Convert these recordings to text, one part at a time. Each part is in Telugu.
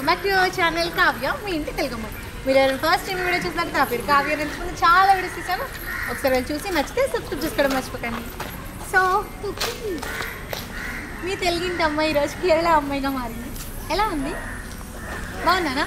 Welcome back to our channel Kavya మీ ఇంటి తెలుగమ్మ. మీరు ఫస్ట్ టైం వీడియో చూసినట్టు నా పేరు కావ్య. నేను చాలా వీడియోస్ తీసాను, ఒకసారి వెళ్ళి చూసి నచ్చితే సబ్స్క్రైబ్ చేసుకోవడం మర్చిపోకండి. సో మీ తెలుగింటి అమ్మాయి ఈరోజు కేరళ అమ్మాయిగా మారింది. ఎలా ఉంది? బాగున్నానా?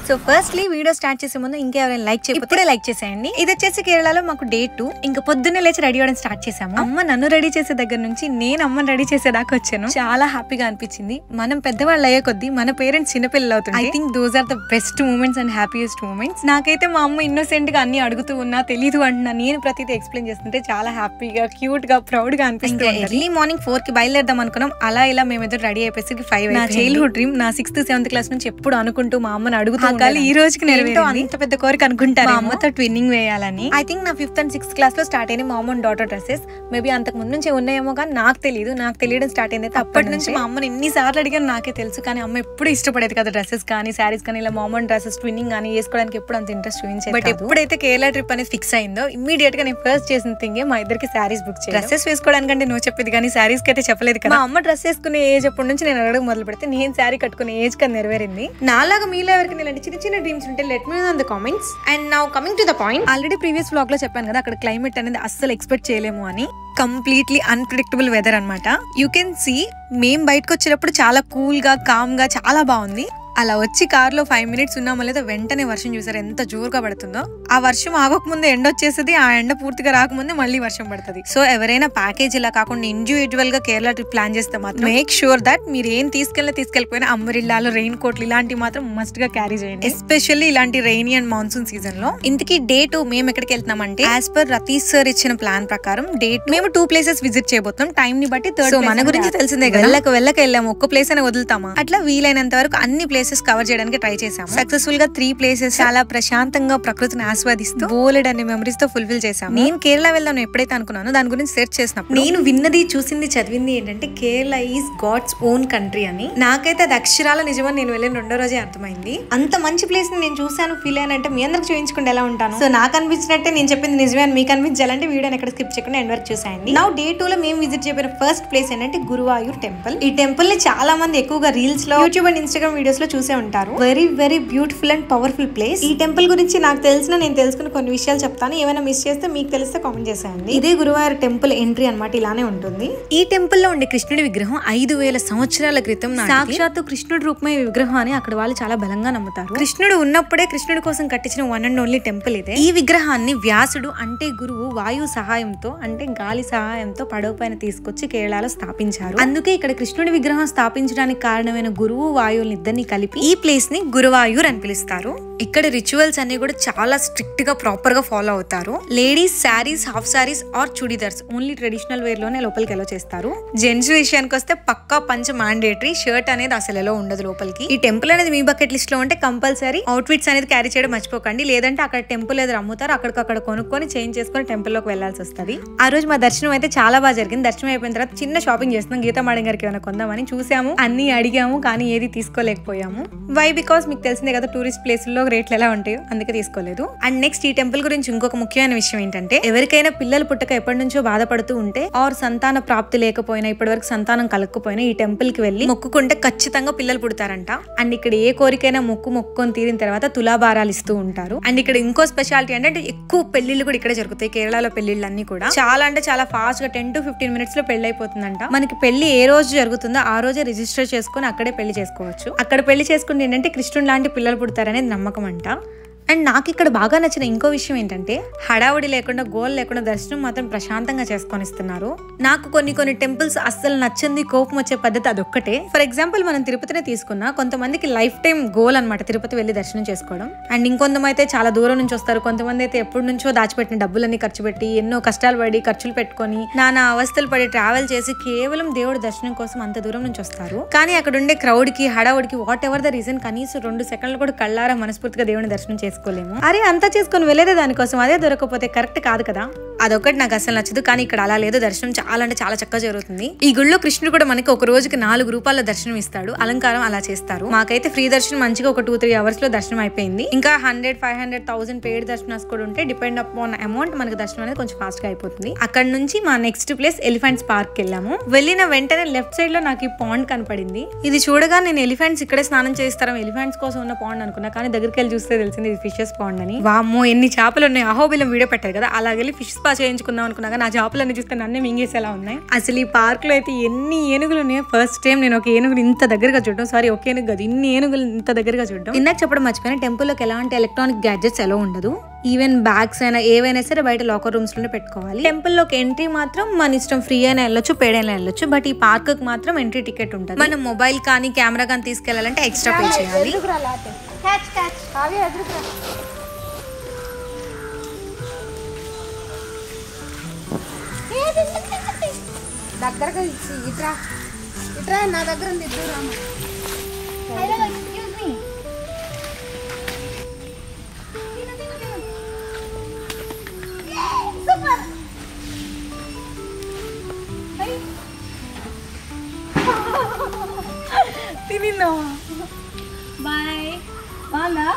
సో ఫస్ట్లీ వీడియో స్టార్ట్ చేసే ముందు ఇంకెవరైనా లైక్ చేయకపోతే లైక్ చేసేయండి. ఇది వచ్చేసి కేరళలో మాకు డే 2. ఇంకా పొద్దున్నే లేచి రెడీ అవ్వడం స్టార్ట్ చేసాము. అమ్మ నన్ను రెడీ చేసే దగ్గర నుంచి నేను అమ్మని రెడీ చేసేదాకా వచ్చాను. చాలా హ్యాపీగా అనిపించింది. మనం పెద్దవాళ్ళు అయ్యే కొద్దీ మన పేరెంట్స్ చిన్నపిల్లలు అవుతుంది. I think those are the best moments and happiest moments. నాకైతే మా అమ్మ ఇన్నోసెంట్ గా అన్ని అడుగుతూ ఉన్నా తెలీదు అంటున్నా నేను ప్రతిదీ ఎక్స్ప్లెయిన్ చేస్తుంటే చాలా హ్యాపీగా క్యూట్ గా ప్రౌడ్ గా అనిపిస్తుంది. ఎర్లీ మార్నింగ్ 4 కి బయలుదేరదాం అనుకున్నాం. అలా ఇలా మేమిద్దరు రెడీ అయిపోయేసరికి 5. నా చైల్డ్హుడ్ డ్రీమ్ నా 6th 7th క్లాస్ నుంచి ఎప్పుడు అనుకుంటూ మా అమ్మని అడుగుతూ ఈ రోజుకి అంత పెద్ద కోరిక అనుకుంటారు అమ్మతో ట్విన్నింగ్ వేయాలని. ఐ థింక్ నా 5th and 6th క్లాస్ లో స్టార్ట్ అయిన మా అమ్మ డాటర్ డ్రెస్సెస్. మేబీ అంతకు ముందు నుంచి ఉన్నాయేమో కానీ నాకు తెలియదు. నాకు తెలియడం స్టార్ట్ అయింది అప్పటి నుంచి. మా అమ్మని ఎన్నిసార్లు అడిగాను నాకే తెలుసు, కానీ అమ్మ ఎప్పుడు ఇష్టపడేది కదా డ్రెస్సెస్ కానీ శారీస్ కానీ. ఇలా మా అమ్మ డ్రెస్సెస్ ట్విన్నింగ్ కానీ వేసుకోవడానికి ఎప్పుడు అంత ఇంట్రెస్ట్ చూపించేది. బట్ ఎప్పుడైతే కేరళ ట్రిప్ అనేది ఫిక్స్ అయిందో ఇమ్మీడియట్ గా నేను ఫస్ట్ చేసిన థింగే మా ఇద్దరికి శారీస్ బుక్ చేయాలి. డ్రెస్సెస్ వేసుకోవడానికంటే నువ్వు చెప్పేది కానీ శారీస్ కి అయితే చెప్పలేదు కదా. మా అమ్మ డ్రెస్ వేసుకునే ఏజ్ అప్పటి నుంచి నేను అడగడం మొదలు పెడితే నేను శారీ కట్టుకునే ఏజ్ కదా నెరవేరింది. నాలాగా మీలో ఎవరికి ఇలాంటి చిన్న చిన్న డ్రీమ్స్ ఉంటే let me know in the comments. And now coming to the point. Already previous vlog లో చెప్పాను కదా అక్కడ క్లైమేట్ అనేది అస్సలు ఎక్స్పెక్ట్ చేయలేము అని. కంప్లీట్లీ అన్ప్రెడిక్టబుల్ వెదర్ అనమాట. యూ కెన్ సీ మేము బయటకు వచ్చేటప్పుడు చాలా కూల్ గా కామ్ గా చాలా బాగుంది. అలా వచ్చి కార్లో 5 minutes ఉన్నామో లేదా వెంటనే వర్షం చూసారు ఎంత జోరుగా పడుతుందో. ఆ వర్షం ఆగకముందే ఎండ వచ్చేస్తుంది, ఆ ఎండ పూర్తిగా రాకముందే మళ్ళీ వర్షం పడుతుంది. సో ఎవరైనా ప్యాకేజ్ ఇలా కాకుండా ఇండివిజువల్ గా కేరళ ట్రిప్ ప్లాన్ చేస్తే మాత్రం మేక్ షూర్ దట్ మీరు ఏం తీసుకెళ్ళిపోయినా అంబ్రెల్లాలు రెయిన్ కోట్లు ఇలాంటివి మాత్రం మస్ట్ గా క్యారీ చేయండి, ఎస్పెషల్లీ ఇలాంటి రెయినీ అండ్ మాన్సూన్ సీజన్ లో. ఇంతకీ డే 2 మేము ఎక్కడికి వెళ్తున్నామంటే యాజ్ పర్ రతీష్ సార్ ఇచ్చిన ప్లాన్ ప్రకారం డే 2 మేము 2 places విజిట్ చేయబోతున్నాం. టైం ని బట్టి 3rd. సో మన గురించి తెలిసిందే కదా, వెళ్ళక వెళ్ళాము ఒక్క ప్లేస్ అయినా వదులుతామా. అట్లా వీలైనంత వరకు అన్ని ప్లేసెస్ కవర్ చేయడానికి ట్రై చేసాము. సక్సెస్ఫుల్ గా 3 places చాలా ప్రశాంతంగా ప్రకృతిని ఆస్వాదిస్తూ బోలెడ్ అనే మెమరీస్ తో ఫుల్ఫిల్ చేసాము. నేను కేరళ వెళ్దాను ఎప్పుడైతే అనుకున్నాను దాని గురించి సెర్చ్ చేసినప్పుడు నేను విన్నది చూసింది చదివింది ఏంటంటే Kerala is God's own country అని. నాకైతే అది అక్షరాల నిజమని నేను వెళ్ళిన 2వ రోజే అర్థమైంది. అంత మంచి ప్లేస్ ని నేను చూసాను ఫీల్ అయ్యానంటే మీ అందరికి చూపించుకుంటే ఎలా ఉంటాను. సో నాకు అనిపించినట్టే నేను చెప్పింది నిజమే అని మీకు అనిపించాలంటే వీడియోని ఎక్కడ స్కిప్ చేయకుండా ఎండ్ వరకు చూసేయండి. నా డే 2 లో మేము విజిట్ చేయబోయిన ఫస్ట్ ప్లేస్ ఏంటంటే గురువాయూర్ టెంపుల్. ఈ టెంపుల్ ని చాలా మంది ఎక్కువగా రీల్స్ లో యూట్యూబ్ అండ్ ఇన్స్టాగ్రామ్ వీడియోస్ లో చూసే ఉంటారు. Very very beautiful and powerful place. ఈ టెంపుల్ గురించి నాకు నేను తెలుసుకున్న కొన్ని విషయాలు చెప్తాను. ఏమైనా మిస్ చేస్తే మీకు తెలిస్తే కామెంట్ చేసేయండి. ఇదే గురువాయూర్ టెంపుల్ ఎంట్రీ అన్నమాట. ఇలానే ఉంటుంది. ఈ టెంపుల్ లో ఉండే కృష్ణుడి విగ్రహం 5000 సంవత్సరాల క్రితం సాక్షాత్తు కృష్ణుడి రూపమై విగ్రహం అని అక్కడ వాళ్ళు చాలా బలంగా నమ్ముతారు. కృష్ణుడు ఉన్నప్పుడే కృష్ణుడి కోసం కట్టించిన వన్ అండ్ ఓన్లీ టెంపుల్ ఇదే. ఈ విగ్రహాన్ని వ్యాసుడు అంటే గురువు వాయు సహాయంతో అంటే గాలి సహాయంతో పడవ పైన తీసుకొచ్చి కేరళలో స్థాపించారు. అందుకే ఇక్కడ కృష్ణుడి విగ్రహం స్థాపించడానికి కారణమైన గురువు వాయువుని ఇద్దరిని కలిపి ఈ ప్లేస్ ని గురువాయూర్ అని పిలుస్తారు. ఇక్కడ రిచువల్స్ అన్ని కూడా చాలా స్ట్రిక్ట్ గా ప్రాపర్ గా ఫాలో అవుతారు. Ladies saris, half saris or chudidars only traditional wear లోనే లోపలికి ఎలా చేస్తారు. జెంట్స్ విషయానికి వస్తే పక్కా పంచ మ్యాండేటరీ, షర్ట్ అనేది అసలు ఎలా ఉండదు లోపలికి. ఈ టెంపుల్ అనేది మీ బకెట్ లిస్ట్ లో ఉంటే కంపల్సరీ అవుట్ఫిట్స్ అనేది క్యారీ చేయడం మర్చిపోకండి. లేదంటే అక్కడ టెంపుల్ ఎదురు అమ్ముతారు, అక్కడికక్కడ కొనుక్కొని చేంజ్ చేసుకుని టెంపుల్ లోకి వెళ్లాల్సి వస్తుంది. ఆ రోజు మా దర్శనం అయితే చాలా బాగా జరిగింది. దర్శనం అయిపోయిన తర్వాత చిన్న షాపింగ్ చేస్తున్నాం. గీతా మేడం గారికి ఏమైనా కొందామని చూసాము, అన్ని అడిగాము, కానీ ఏది తీసుకోలేకపోయాము. వై? బికాస్ మీకు తెలిసిందే కదా టూరిస్ట్ ప్లేసుల్లో రేట్లు ఎలా ఉంటాయో, అందుకే తీసుకోలేదు. అండ్ నెక్స్ట్ ఈ టెంపుల్ గురించి ఇంకొక ముఖ్యమైన విషయం ఏంటంటే ఎవరికైనా పిల్లలు పుట్టక ఎప్పటి నుంచో బాధపడుతూ ఉంటే ఆర్ సంతాన ప్రాప్తి లేకపోయినా ఇప్పటి వరకు సంతానం కలగకపోయినా ఈ టెంపుల్ కి వెళ్లి మొక్కుకుంటే ఖచ్చితంగా పిల్లలు పుడతారంట. అండ్ ఇక్కడ ఏ కోరికైనా మొక్కుకొని తీరిన తర్వాత తులాభారాలు ఇస్తూ ఉంటారు. అండ్ ఇక్కడ ఇంకో స్పెషాలిటీ అంటే ఎక్కువ పెళ్లిళ్ళు కూడా ఇక్కడే జరుగుతాయి. కేరళలో పెళ్లిళ్ళు అన్ని కూడా చాలా అంటే చాలా ఫాస్ట్ గా 10 to 15 minutes లో పెళ్లి అయిపోతుందంట. మనకి పెళ్లి ఏ రోజు జరుగుతుందో ఆ రోజే రిజిస్టర్ చేసుకుని అక్కడే పెళ్లి చేసుకోవచ్చు. అక్కడ పెళ్లి చేసుకుంటే ఏంటంటే కృష్ణుడు లాంటి పిల్లలు పుడతారనేది నమ్మకం అంట. అండ్ నాకు ఇక్కడ బాగా నచ్చిన ఇంకో విషయం ఏంటంటే హడావుడి లేకుండా గోల్ లేకుండా దర్శనం మాత్రం ప్రశాంతంగా చేసుకొని ఇస్తున్నారు. నాకు కొన్ని టెంపుల్స్ అస్సలు నచ్చింది, కోపం వచ్చే పద్ధతి అదొక్కటే. ఫర్ ఎగ్జాంపుల్ మనం తిరుపతినే తీసుకున్నా కొంతమందికి లైఫ్ టైం గోల్ అనమాట తిరుపతి వెళ్ళి దర్శనం చేసుకోవడం. అండ్ ఇంకొంతమంది అయితే చాలా దూరం నుంచి వస్తారు. కొంతమంది అయితే ఎప్పటి నుంచో దాచిపెట్టిన డబ్బులన్నీ ఖర్చు పెట్టి ఎన్నో కష్టాలు పడి ఖర్చులు పెట్టుకొని నానా అవస్థలు పడి ట్రావెల్ చేసి కేవలం దేవుడి దర్శనం కోసం అంత దూరం నుంచి వస్తారు. కానీ అక్కడ ఉండే క్రౌడ్ కి హడావుడికి వాట్ ఎవర్ ద రీజన్ కనీసం 2 seconds కూడా కళ్ళారా మనస్ఫూర్తిగా దేవుని దర్శనం చేసుకోవాలి. చేసుకోలేము. అరే అంతా చేసుకొని వెళ్ళేదే దానికోసం, అదే దొరకకపోతే కరెక్ట్ కాదు కదా. అదొకటి నాకు అసలు నచ్చదు. కానీ ఇక్కడ అలా లేదు, దర్శనం చాలా అంటే చాలా చక్కగా జరుగుతుంది. ఈ గుళ్ళో కృష్ణుడు కూడా మనకి ఒక రోజుకి 4 రూపాయల దర్శనం ఇస్తాడు. అలంకారం అలా చేస్తారు. మాకైతే ఫ్రీ దర్శనం మంచిగా ఒక 2-3 అవర్స్ లో దర్శనం అయిపోయింది. ఇంకా 100, 500, 1000 పెయిడ్ దర్శనాలు కూడా ఉంటే డిపెండ్ అపాన్ అమౌంట్ మనకి దర్శనం అనేది కొంచెం ఫాస్ట్ గా అయిపోతుంది. అక్కడ నుంచి మా నెక్స్ట్ ప్లేస్ ఎలిఫెంట్స్ పార్క్ వెళ్ళాము. వెళ్ళిన వెంటనే లెఫ్ట్ సైడ్ లో నాకు ఈ పాండ్ కనపడింది. ఇది చూడగా నేను ఎలిఫెంట్స్ ఇక్కడే స్నానం చేస్తారా, ఎలిఫెంట్స్ కోసం ఉన్న పాండ్ అనుకున్నా. కానీ దగ్గరికి వెళ్ళి చూస్తే తెలిసింది ఇది ఫిషెస్ పాండ్ అని. వామ్మో ఎన్ని చేపలు ఉన్నాయి. అహోబిలం వీడియో పెట్టారు కదా, అలాగే ఫిష్ స్పా చేయించుకుందాం అనుకున్నాగా నా చేపలన్నీ చూస్తే నన్నే మింగేసేలా ఉన్నాయి. అసలు ఈ పార్క్ లో అయితే ఎన్ని ఏనుగులు ఉన్నాయి. ఫస్ట్ టైం నేను ఒక ఏనుగులు ఇంత దగ్గరగా చూడడం, సారీ ఒక ఏనుగు కాదు ఇన్ని ఏనుగులు ఇంత దగ్గరగా చూడడం. ఇందాక చెప్పడం మర్చిపోయిన, టెంపుల్లోకి ఎలాంటి ఎలక్ట్రానిక్ గ్యాడ్జెట్స్ ఎలా ఉండదు. ఈవెన్ బ్యాగ్స్ అయినా ఏవైనా సరే బయట లాకర్ రూమ్స్ లోనే పెట్టుకోవాలి. టెంపుల్ లోకి ఎంట్రీ మాత్రం మన ఇష్టం, ఫ్రీ అయినా వెళ్ళొచ్చు, పేడ్ అయినా వెళ్ళొచ్చు. బట్ ఈ పార్క్ కి మాత్రం ఎంట్రీ టికెట్ ఉంటుంది. మనం మొబైల్ కానీ కెమెరా కానీ తీసుకెళ్లాలంటే ఎక్స్ట్రా పే చేయాలి. దగ్గరగా ఇచ్చి ఇట్రా ఇట్రా నా దగ్గర ఉంది. తిన్నావా? బాయ్. బాగుందా?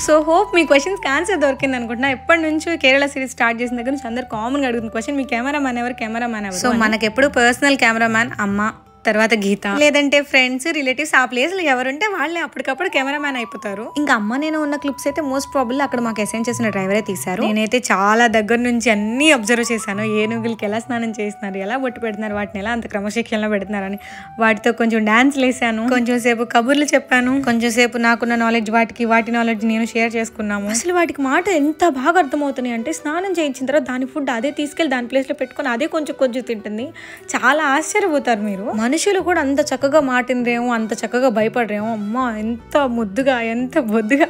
సో హోప్ మీ క్వశ్చన్స్కి ఆన్సర్ దొరికింది అనుకుంటున్నా. ఎప్పటి నుంచో కేరళ సిరీస్ స్టార్ట్ చేసిన దగ్గర నుంచి అందరు కామన్గా అడుగుతున్న క్వశ్చన్, మీ కెమెరామ్యాన్ ఎవరు? సో మనకి ఎప్పుడు పర్సనల్ కెమెరామ్యాన్ అమ్మ, తర్వాత గీత, లేదంటే ఫ్రెండ్స్, రిలేటివ్స్, ఆ ప్లేస్లో ఎవరుంటే వాళ్ళే అప్పటికప్పుడు కెమెరామ్యాన్ అయిపోతారు. ఇంకా అమ్మ నేను ఉన్న క్లిప్స్ అయితే మోస్ట్ ప్రాబబ్లీ అక్కడ మాకు అసైన్ చేసిన డ్రైవరే తీశారు. నేనైతే చాలా దగ్గర నుంచి అన్ని అబ్జర్వ్ చేశాను. ఏనుగులకి ఎలా స్నానం చేస్తున్నారు, ఎలా బొట్టు పెడుతున్నారు, వాటిని ఎలా అంత క్రమశిక్షణలో పెడుతున్నారని. వాటితో కొంచెం డాన్స్ లేసాను, కొంచెం సేపు కబుర్లు చెప్పాను, కొంచెం సేపు నాకున్న నాలెడ్జ్ వాటి నాలెడ్జ్ నేను షేర్ చేసుకున్నాము. అసలు వాటికి మాట ఎంత బాగా అర్థమవుతున్నాయి అంటే, స్నానం చేయించిన తర్వాత దాని ఫుడ్ అదే తీసుకెళ్లి దాని ప్లేస్ లో పెట్టుకొని అదే కొంచెం కొంచెం తింటుంది. చాలా ఆశ్చర్యపోతారు మీరు. మనుషులు కూడా అంత చక్కగా మాటినరేమో, అంత చక్కగా భయపడరేమో. అమ్మ ఎంత ముద్దుగా, ఎంత బొద్దుగా,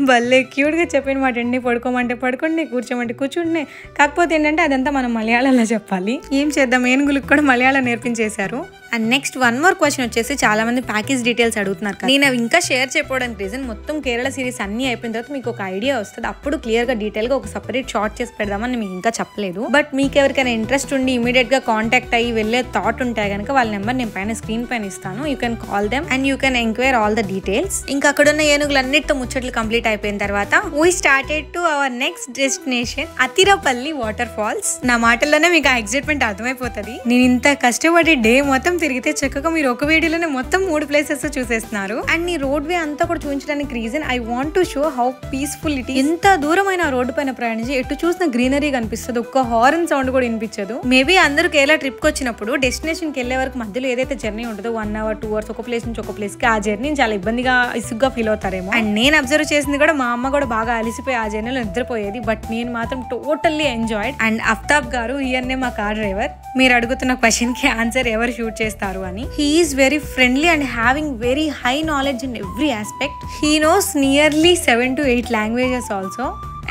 భలే క్యూట్ గా చెప్పిన మాట అండి. పడుకోమంటే పడుకోండి, కూర్చోమంటే కూర్చుంటే. కాకపోతే ఏంటంటే అదంతా మనం మలయాళంలో చెప్పాలి. ఏం చేద్దాం, ఏనుగులకు కూడా మలయాళం నేర్పించేశారు. అండ్ నెక్స్ట్ 1 more క్వశ్చన్ వచ్చేసి, చాలా మంది ప్యాకేజ్ డీటెయిల్స్ అడుగుతున్నారు కదా. నేను ఇంకా షేర్ చేయడానికి రీజన్, మొత్తం కేరళ సిరీస్ అన్ని అయిపోయిన తర్వాత మీకు ఒక ఐడియా వస్తుంది. అప్పుడు క్లియర్ గా డీటెయిల్ గా ఒక సపరేట్ షార్ట్ చేసి పెడదామని మీకు ఇంకా చెప్పలేదు. బట్ మీకు ఎవరికైనా ఇంట్రెస్ట్ ఉండి ఇమీడియట్ గా కాంటాక్ట్ అయ్యి వెళ్ళే థాట్ ఉంటే కనుక వాళ్ళ నెంబర్ నేను పైన స్క్రీన్ పైన ఇస్తాను. You can call them and you can enquire all the details. ఇంకా అక్కడ ఉన్న ఏనుగులన్నిటితో ముచ్చట్లు కంప్లీట్ అయిపోయిన తర్వాత we started to our next destination, Athirappilly water falls. నా మాటల్లోనే మీకు ఆ ఎక్సైట్మెంట్ అర్థమైపోతుంది. నేను ఇంత కష్టపడి డే మొత్తం తిరిగితే చక్కగా మీరు ఒక వీడియోలోనే మొత్తం 3 ప్లేసెస్ చూసేస్తున్నారు. అండ్ ఈ రోడ్ వే అంతా కూడా చూపించడానికి reason, I want to show how peaceful it. ఎంత దూరమైన రోడ్డు పైన ప్రయాణించి ఎటు చూసిన గ్రీనరీ కనిపిస్తుంది, ఒక్క హార్న్ సౌండ్ కూడా వినిపించదు. మేబీ అందరూ కేరళ ట్రిప్ కి వచ్చినప్పుడు డెస్టినేషన్ కి వెళ్లే వరకు మధ్యలో ఏదైతే జర్నీ ఉంటుందో 1 hour 2 hours ఒక ప్లేస్ నుంచి ఒక ప్లేస్ కి, ఆ జర్నీ చాలా ఇబ్బందిగా ఇసుగ్గా ఫీల్ అవుతారేమో. అండ్ నేను అబ్జర్వ్ చేసింది కూడా, మా అమ్మ కూడా బాగా అలిసిపోయి ఆ జర్నీలో నిద్రపోయేది. బట్ నేను మాత్రం టోటల్లీ ఎంజాయ్డ్. అండ్ అఫ్తాబ్ గారు ఈయన్నే మా కార్ డ్రైవర్. మీరు అడుగుతున్న క్వశ్చన్ కి ఆన్సర్ ఎవరు షూట్ చేస్తారు అని, he is very friendly and having very high knowledge in every aspect. He knows nearly 7 to 8 languages also,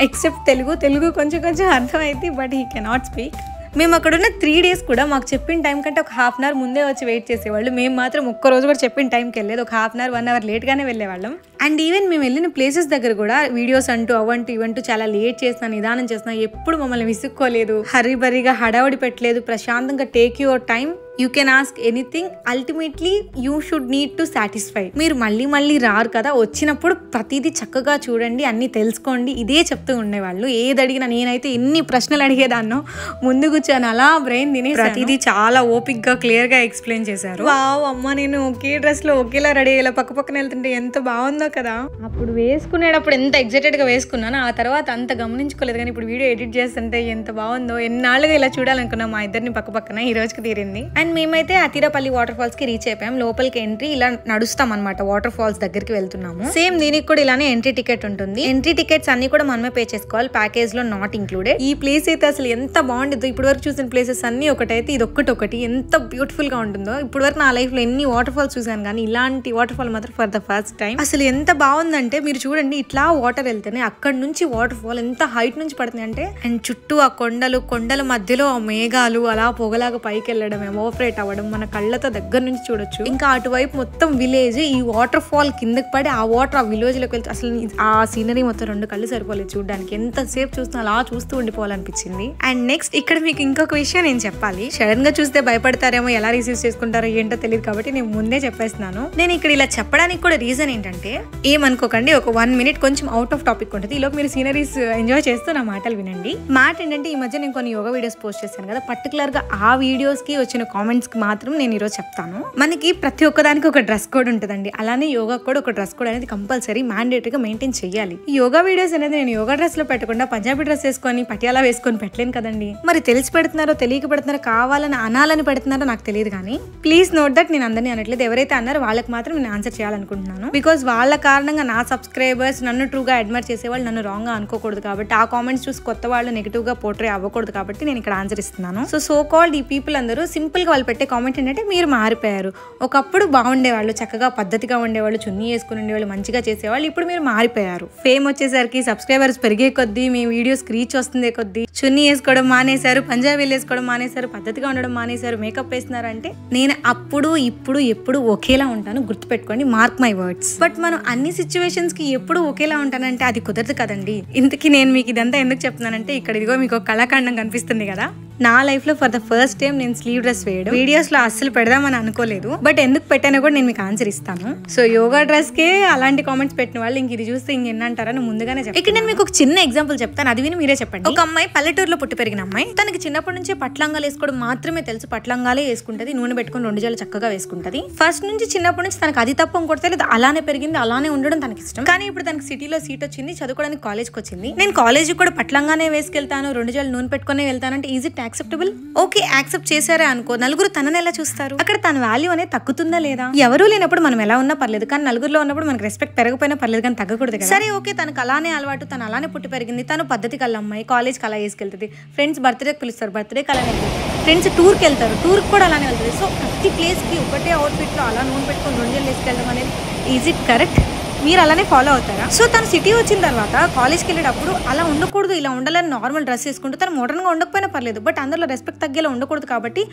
except Telugu కొంచెం అర్థమైంది, బట్ he cannot speak. మేము అక్కడ ఉన్న 3 days కూడా మాకు చెప్పిన టైం కంటే ఒక 1/2 hour ముందే వచ్చి వెయిట్ చేసేవాళ్ళు. మేము మాత్రం ఒక్క రోజు కూడా చెప్పిన టైంకి వెళ్ళలేదు, ఒక 1/2 hour 1 hour లేట్గానే వెళ్ళేవాళ్ళం. అండ్ ఈవెన్ మేము వెళ్ళిన ప్లేసెస్ దగ్గర కూడా వీడియోస్ అంటూ అవంటూ ఇవంటూ చాలా లేట్ చేస్తున్నా, నిదానం చేస్తున్నా, ఎప్పుడు మమ్మల్ని విసుక్కోలేదు, హరిబరిగా హడావుడి పెట్టలేదు. ప్రశాంతంగా take your time, you can ask anything, ultimately you should need to satisfy. మీరు మళ్ళీ రారు కదా, వచ్చినప్పుడు ప్రతిదీ చక్కగా చూడండి, అన్ని తెలుసుకోండి, ఇదే చెప్తూ ఉండేవాళ్ళు. ఏది అడిగినా, నేనైతే ఎన్ని ప్రశ్నలు అడిగేదాన్నో, ముందు కూర్చొని అలా బ్రెయిన్ తిని ప్రతిదీ చాలా ఓపిక్ గా క్లియర్ గా ఎక్స్ప్లెయిన్ చేశారు. వావ్ అమ్మ, నేను ఒకే డ్రెస్ లో ఒకేలా రెడీ అయ్యేలా పక్కన వెళ్తుంటే ఎంత బాగుందో కదా. అప్పుడు వేసుకునేటప్పుడు ఎంత ఎగ్జైటెడ్ గా వేసుకున్నాను, ఆ తర్వాత అంత గమనించుకోలేదు. కానీ ఇప్పుడు వీడియో ఎడిట్ చేస్తుంటే ఎంత బాగుందో. ఎన్నాళ్ళుగా ఇలా చూడాలనుకున్నా మా ఇద్దరిని పక్కన, ఈ రోజుకి తీరింది. అండ్ మేమైతే అతిరపల్లి వాటర్ ఫాల్స్ కి రీచ్ అయిపోయాం. లోపలికి ఎంట్రీ ఇలా నడుస్తాం అనమాట, వాటర్ ఫాల్స్ దగ్గరికి వెళ్తున్నాము. సేమ్ దీనికి కూడా ఇలానే ఎంట్రీ టికెట్ ఉంటుంది. ఎంట్రీ టికెట్స్ అన్ని కూడా మనమే పే చేసుకోవాలి, ప్యాకేజ్ లో నాట్ ఇంక్లూడెడ్. ఈ ప్లేస్ అయితే అసలు ఎంత బాగుంటుందో, ఇప్పటి వరకు చూసిన ప్లేసెస్ అన్ని ఒకటైతే ఇది ఒక్కటి ఎంత బ్యూటిఫుల్ గా ఉంటుందో. ఇప్పటి వరకు నా లైఫ్ లో ఎన్ని వాటర్ ఫాల్స్ చూసాను కానీ ఇలాంటి వాటర్ ఫాల్ మాత్రం ఫర్ ద ఫస్ట్ టైం. అసలు ఎంత ఎంత బాగుందంటే మీరు చూడండి, ఇట్లా వాటర్ వెళ్తేనే అక్కడ నుంచి వాటర్ ఫాల్ ఎంత హైట్ నుంచి పడుతుంది అంటే, అండ్ చుట్టూ ఆ కొండల మధ్యలో ఆ మేఘాలు అలా పొగలాగా పైకి వెళ్ళడం, ఎమోపరేట్ అవ్వడం మన కళ్ళతో దగ్గర నుంచి చూడొచ్చు. ఇంకా అటువైపు మొత్తం విలేజ్, ఈ వాటర్ ఫాల్ కిందకి పడి ఆ వాటర్ ఆ విలేజ్ లోకి వెళ్తే అసలు ఆ సీనరీ మొత్తం 2 కళ్ళు సరిపోలేదు చూడడానికి. ఎంతసేపు చూస్తున్నా అలా చూస్తూ ఉండిపోవాలనిపించింది. అండ్ నెక్స్ట్ ఇక్కడ మీకు ఇంకొక విషయం నేను చెప్పాలి. సడన్ గా చూస్తే భయపడతారేమో, ఎలా రిసీవ్ చేసుకుంటారో ఏంటో తెలియదు కాబట్టి నేను ముందే చెప్పేస్తున్నాను. నేను ఇక్కడ ఇలా చెప్పడానికి కూడా రీజన్ ఏంటంటే, ఏమనుకోకండి, ఒక 1 minute కొంచెం అవుట్ ఆఫ్ టాపిక్ ఉంటుంది. ఈలోపు మీరు సీనరీస్ ఎంజాయ్ చేస్తూ నా మాటలు వినండి. మాట ఏంటంటే, ఈ మధ్య నేను కొన్ని యోగా వీడియోస్ పోస్ట్ చేశాను కదా, పర్టికులర్ గా ఆ వీడియోస్ కి వచ్చిన కామెంట్స్ కి మాత్రం నేను ఈరోజు చెప్తాను. మనకి ప్రతి ఒక్కదానికి ఒక డ్రెస్ కోడ్ ఉంటుందండి. అలానే యోగా కూడా ఒక డ్రెస్ కోడ్ అనేది కంపల్సరీ మ్యాండేటరీగా మెయింటైన్ చేయాలి. ఈ యోగా వీడియోస్ అనేది నేను యోగా డ్రెస్ లో పెట్టకుండా పంజాబీ డ్రెస్ వేసుకొని పటియాలా వేసుకొని పెట్టలేను కదండి. మరి తెలిసి పెడుతున్నారో తెలియక పెడుతున్నారో, కావాలని అనాలని పెడుతున్నారో నాకు తెలియదు. కానీ ప్లీజ్ నోట్ దట్ నేను అందరినీ అనట్లేదు. ఎవరైతే అన్నారో వాళ్ళకి మాత్రం నేను ఆన్సర్ చేయాలనుకుంటున్నాను. బికాస్ వాళ్ళ కారణంగా నా సబ్స్క్రైబర్స్ నన్ను ట్రూగా అడ్మైర్ చేసేవాళ్ళు నన్ను రాంగ్ గా అనుకోకూడదు కాబట్టి, ఆ కామెంట్స్ చూసి కొత్త వాళ్ళు నెగిటివ్ గా పోర్ట్రే అవ్వకూడదు కాబట్టి నేను ఇక్కడ ఆన్సర్ ఇస్తున్నాను. సో కాల్డ్ ఈ పీపుల్ అందరూ సింపుల్ గా వాళ్ళు పెట్టే కామెంట్ ఏంటంటే, మీరు మారిపోయారు. ఒకప్పుడు బాగుండేవాళ్ళు, చక్కగా పద్ధతిగా ఉండేవాళ్ళు, చున్నీ వేసుకుని ఉండేవాళ్ళు, మంచిగా చేసేవాళ్ళు. ఇప్పుడు మీరు మారిపోయారు. ఫేమ్ వచ్చేసరికి, సబ్స్క్రైబర్స్ పెరిగే కొద్దీ, మీ వీడియోస్ రీచ్ వస్తుంది కొద్దీ చున్నీ వేసుకోవడం మానేశారు, పంజాబీలు వేసుకోవడం మానేశారు, పద్ధతిగా ఉండడం మానేశారు, మేకప్ వేస్తున్నారు. అంటే నేను అప్పుడు ఇప్పుడు ఎప్పుడు ఒకేలా ఉంటాను, గుర్తుపెట్టుకోండి, మార్క్ మై వర్డ్స్. బట్ మనం అన్ని సిచ్యువేషన్స్ కి ఎప్పుడు ఒకేలా ఉంటానంటే అది కుదరదు కదండి. ఇంతకీ నేను మీకు ఇదంతా ఎందుకు చెప్తున్నానంటే, ఇక్కడ ఇదిగో మీకు ఒక కళాఖండం కనిపిస్తుంది కదా, నా లైఫ్ లో ఫర్ ద ఫస్ట్ టైం నేను స్లీవ్ డ్రెస్ వేయడం వీడియోస్ లో అస్సలు పెడదామని అనుకోలేదు. బట్ ఎందుకు పెట్టానో కూడా నేను మీకు ఆన్సర్ ఇస్తాను. సో యోగా డ్రెస్ కే అలాంటి కామెంట్స్ పెట్టిన వాళ్ళు ఇంక ఇది చూస్తే ఇంకెన్నంటారని ముందుగానే చెప్తాను. ఇక్కడ నేను మీకు ఒక చిన్న ఎగ్జాంపుల్ చెప్తాను, అది విని మీరే చెప్పండి. ఒక అమ్మాయి పల్లెటూరులో పుట్టి పెరిగిన అమ్మాయి, తనకి చిన్నప్పటి నుంచే పట్లంగాలు వేసుకోవడం మాత్రమే తెలుసు. పట్లంగాలే వేసుకుంటది, నూనె పెట్టుకుని 2 జడలు చక్కగా వేసుకుంటది. ఫస్ట్ నుంచి చిన్నప్పటి నుంచి తనకు అది తప్ప ఇంకోటి తెలియదు, అలానే పెరిగింది, అలానే ఉండడం తనకి ఇష్టం. కానీ ఇప్పుడు తనకి సిటీలో సీట్ వచ్చింది, చదువుకోవడానికి కాలేజ్కి వచ్చింది. నేను కాలేజ్కి కూడా పట్లంగానే వేసుకెళ్తాను, 2 జడలు నూనె పెట్టుకునే వెళ్తానంటే is it acceptable? Okay, accept చేశారే అనుకో, నలుగురు తనని ఎలా చూస్తారు? అక్కడ తన వాల్యూ అనేది తగ్గుతుందా లేదా? ఎవరూ లేనప్పుడు మనం ఎలా ఉన్నా పర్లేదు, కానీ నలుగురులో ఉన్నప్పుడు మనకి రెస్పెక్ట్ పెరగపోయినా పర్లేదు, కానీ తగ్గకూడదు కదా. సరే ఓకే, తనకు అలానే అలవాటు, తను అలానే పుట్టి పెరిగింది, తను పద్ధతి కల్లా అమ్మాయి, కాలేజ్కి అలా వేసుకెళ్తుంది, ఫ్రెండ్స్ బర్త్డేకి పిలుస్తారు, బర్త్డేకి అలానే వెళ్తుంది, ఫ్రెండ్స్ టూర్కి వెళ్తారు, టూర్కి కూడా అలానే వెళ్తుంది. సో ప్రతి ప్లేస్కి ఒకటే అవుట్ఫిట్లో అలా నూనె పెట్టుకొని 2 జడలు వేసుకెళ్ళడం అనేది ఈజ్ ఇట్ కరెక్ట్? మీరు అలానే ఫాలో అవుతారా? సో తను సిటీ వచ్చిన తర్వాత కాలేజ్కి వెళ్ళేటప్పుడు అలా ఉండకూడదు, ఇలా ఉండాలని నార్మల్ డ్రెస్ వేసుకుంటూ, తను మోడర్న్గా ఉండకపోయినా పర్లేదు, బట్ అందులో రెస్పెక్ట్ తగ్గేలా ఉండకూడదు కాబట్టి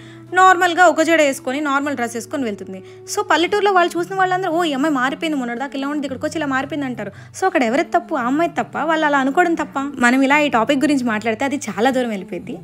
నార్మల్గా ఒక జడ వేసుకొని నార్మల్ డ్రెస్ వేసుకొని వెళ్తుంది. సో పల్లెటూరులో వాళ్ళు చూసిన వాళ్ళందరూ, ఓ ఈ అమ్మాయి మారిపోయింది, మొన్నటిదాకా ఇలా ఉంది, ఇక్కడికి వచ్చి ఇలా మారిపోయింది అంటారు. సో అక్కడ ఎవరి తప్పు? ఆ అమ్మాయి తప్ప, వాళ్ళు అలా అనుకోవడం తప్ప? మనం ఇలా ఈ టాపిక్ గురించి మాట్లాడితే అది చాలా దూరం వెళ్ళిపోయింది.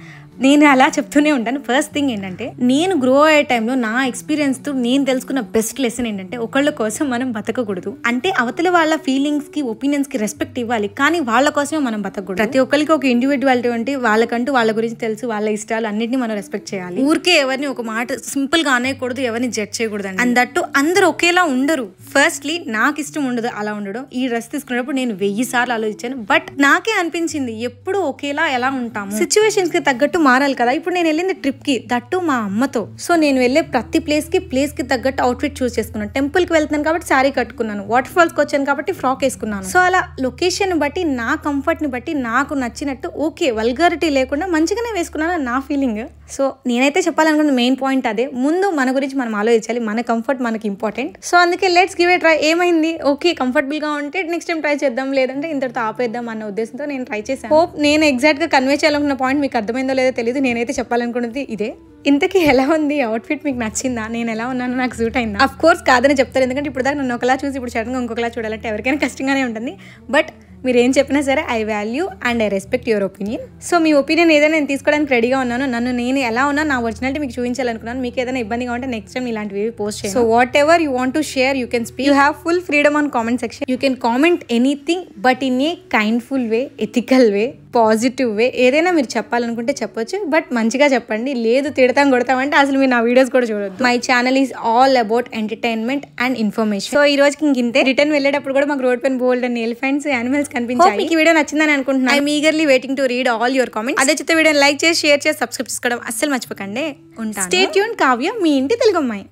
నేను అలా చెప్తూనే ఉంటాను. ఫస్ట్ థింగ్ ఏంటంటే, నేను గ్రో అయ్యే టైంలో నా ఎక్స్పీరియన్స్తో నేను తెలుసుకున్న బెస్ట్ లెసన్ ఏంటంటే, ఒకళ్ళ కోసం మనం బతకకూడదు. అంటే అవతల వాళ్ళ ఫీలింగ్స్ కి, ఒపీనియన్స్ కి రెస్పెక్ట్ ఇవ్వాలి, కానీ వాళ్ళ కోసమే మనం బతకూడదు. ప్రతి ఒక్కరికి ఒక ఇండివిజువాలిటీ ఉంటే, వాళ్ళకంటూ వాళ్ళ గురించి తెలుసు, వాళ్ళ ఇష్టాలు అన్నింటినీ మనం రెస్పెక్ట్ చేయాలి. ఊరికే ఎవరిని ఒక మాట సింపుల్ గా అనేయకూడదు, ఎవరిని జడ్జ్ చేయకూడదు. అండ్ దట్టు అందరూ ఒకేలా ఉండరు. ఫస్ట్లీ నాకు ఇష్టం ఉండదు అలా ఉండడం. ఈ డ్రెస్ తీసుకున్నప్పుడు నేను 1000 సార్లు ఆలోచించాను, బట్ నాకే అనిపించింది ఎప్పుడు ఒకేలా ఎలా ఉంటాము, సిచ్యువేషన్స్ కి తగ్గట్టు మారాలి కదా. ఇప్పుడు నేను వెళ్ళింది ట్రిప్ కి, దట్టు మా అమ్మతో. సో నేను వెళ్ళే ప్రతి ప్లేస్ కి తగ్గట్టు అవుట్ఫిట్ చూస్ చేసుకున్నాను. టెంపుల్ కి వెళ్తున్నాను కాబట్టి శారీ కట్టుకున్నాను, వాటర్ ఫాల్స్ కి వచ్చాను కాబట్టి ఫ్రాక్ వేసుకున్నాను. సో అలా లొకేషన్ బట్టి, నా కంఫర్ట్ ని బట్టి, నాకు నచ్చినట్టు ఓకే వల్గారిటీ లేకుండా మంచిగానే వేసుకున్నాను నా ఫీలింగ్. సో నేనైతే చెప్పాలనుకున్న మెయిన్ పాయింట్ అదే. ముందు మన గురించి మనం ఆలోచించాలి, మన కంఫర్ట్ మనకి ఇంపార్టెంట్. సో అందుకే లెట్స్ గివ్ ఏ ట్రై. ఏమైంది, ఓకే కంఫర్టబుల్ గా ఉంటే నెక్స్ట్ టైం ట్రై చేద్దాం, లేదంటే ఇంతటితో ఆపేద్దాం అన్న ఉద్దేశంతో నేను ట్రై చేశాను. హోప్ నేను ఎగ్జాక్ట్ గా కన్వే చేయాలనుకున్న పాయింట్ మీకు అర్థమైందో లేదో తెలియదు. నేనైతే చెప్పాలనుకున్నది ఇదే. ఇంతకీ ఎలా ఉంది అవుట్ఫిట్, మీకు నచ్చిందా? నేను ఎలా ఉన్నాను, నాకు సూట్ అయిందా? అఫ్ కోర్స్ కాదని చెప్తారు, ఎందుకంటే ఇప్పుడు దాకా నన్ను ఒకలా చూసి ఇప్పుడు సడన్గా ఇంకొకలా చూడాలంటే ఎవరికైనా కష్టంగానే ఉంటుంది. బట్ మీరు ఏం చెప్పినా సరే I value and I respect your opinion. So me opinion ఏదైనా నేను తీసుకోవడానికి రెడీగా ఉన్నాను. నన్ను నేను ఎలా ఉన్నా, నా ఒరిజినాలిటీ మీకు చూపించాలనుకున్నాను. మీకు ఏదైనా ఇబ్బందిగా ఉంటే నెక్స్ట్ టైం ఇలాంటివి పోస్ట్ చేయండి. So whatever you want to share you can speak. You have full freedom on comment section. You can comment anything, but in a kindful way, ethical way, positive way. ఏదైనా మీరు చెప్పాలనుకుంటే చెప్పొచ్చు, బట్ మంచిగా చెప్పండి. లేదు తిడతాం కొడతామంటే అసలు మీరు నా వీడియోస్ కూడా చూడొద్దు. My channel is all about entertainment and information. So ఈ రోజుకి ఇంతే. రిటర్న్ వెళ్ళేటప్పుడు కూడా మాకు రోడ్ పైన బోల్డ్ అండ్ ఎలిఫెంట్స్, యానిమల్స్ కనిపించాయి. మీకు వీడియో నచ్చిందని అనుకుంటున్నాను. I'm eagerly waiting to read all your comments. అదే చెప్తే వీడియోని లైక్ చేసి, షేర్ చేసి, సబ్స్క్రైబ్ చేసుకోవడం అస్సలు మర్చిపోకండి. ఉంటాను. Stay tune. కావ్య, మీ ఇంటి తెలుగు అమ్మాయి.